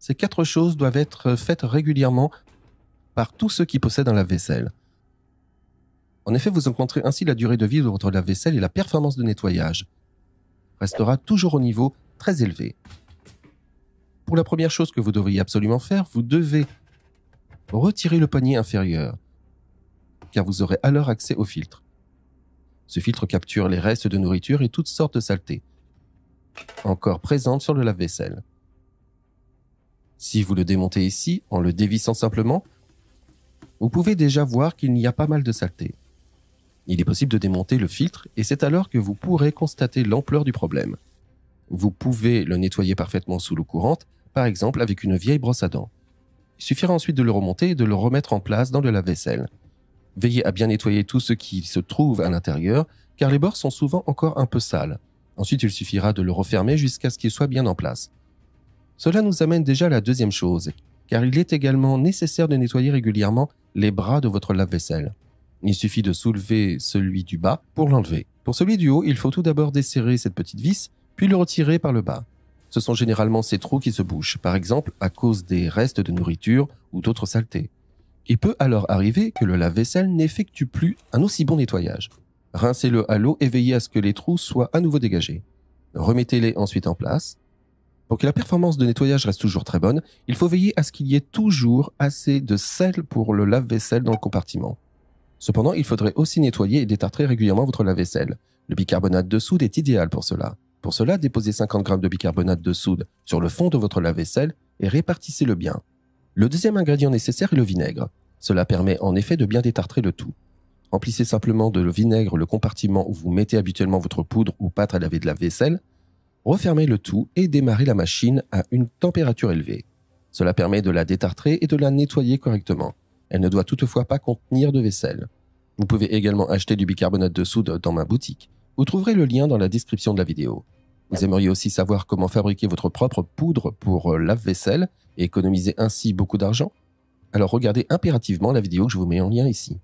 Ces 4 choses doivent être faites régulièrement par tous ceux qui possèdent un lave-vaisselle. En effet, vous augmenterez ainsi la durée de vie de votre lave-vaisselle et la performance de nettoyage restera toujours au niveau très élevé. Pour la première chose que vous devriez absolument faire, vous devez retirer le poignet inférieur, car vous aurez alors accès au filtre. Ce filtre capture les restes de nourriture et toutes sortes de saletés, encore présentes sur le lave-vaisselle. Si vous le démontez ici, en le dévissant simplement, vous pouvez déjà voir qu'il y a pas mal de saletés. Il est possible de démonter le filtre et c'est alors que vous pourrez constater l'ampleur du problème. Vous pouvez le nettoyer parfaitement sous l'eau courante, par exemple avec une vieille brosse à dents. Il suffira ensuite de le remonter et de le remettre en place dans le lave-vaisselle. Veillez à bien nettoyer tout ce qui se trouve à l'intérieur, car les bords sont souvent encore un peu sales. Ensuite, il suffira de le refermer jusqu'à ce qu'il soit bien en place. Cela nous amène déjà à la deuxième chose, car il est également nécessaire de nettoyer régulièrement les bras de votre lave-vaisselle. Il suffit de soulever celui du bas pour l'enlever. Pour celui du haut, il faut tout d'abord desserrer cette petite vis, puis le retirer par le bas. Ce sont généralement ces trous qui se bouchent, par exemple à cause des restes de nourriture ou d'autres saletés. Il peut alors arriver que le lave-vaisselle n'effectue plus un aussi bon nettoyage. Rincez-le à l'eau et veillez à ce que les trous soient à nouveau dégagés. Remettez-les ensuite en place. Pour que la performance de nettoyage reste toujours très bonne, il faut veiller à ce qu'il y ait toujours assez de sel pour le lave-vaisselle dans le compartiment. Cependant, il faudrait aussi nettoyer et détartrer régulièrement votre lave-vaisselle. Le bicarbonate de soude est idéal pour cela. Pour cela, déposez 50 g de bicarbonate de soude sur le fond de votre lave-vaisselle et répartissez-le bien. Le deuxième ingrédient nécessaire est le vinaigre. Cela permet en effet de bien détartrer le tout. Remplissez simplement de vinaigre le compartiment où vous mettez habituellement votre poudre ou pâte à laver de la vaisselle. Refermez le tout et démarrez la machine à une température élevée. Cela permet de la détartrer et de la nettoyer correctement. Elle ne doit toutefois pas contenir de vaisselle. Vous pouvez également acheter du bicarbonate de soude dans ma boutique. Vous trouverez le lien dans la description de la vidéo. Vous aimeriez aussi savoir comment fabriquer votre propre poudre pour lave-vaisselle et économiser ainsi beaucoup d'argent? Alors regardez impérativement la vidéo que je vous mets en lien ici.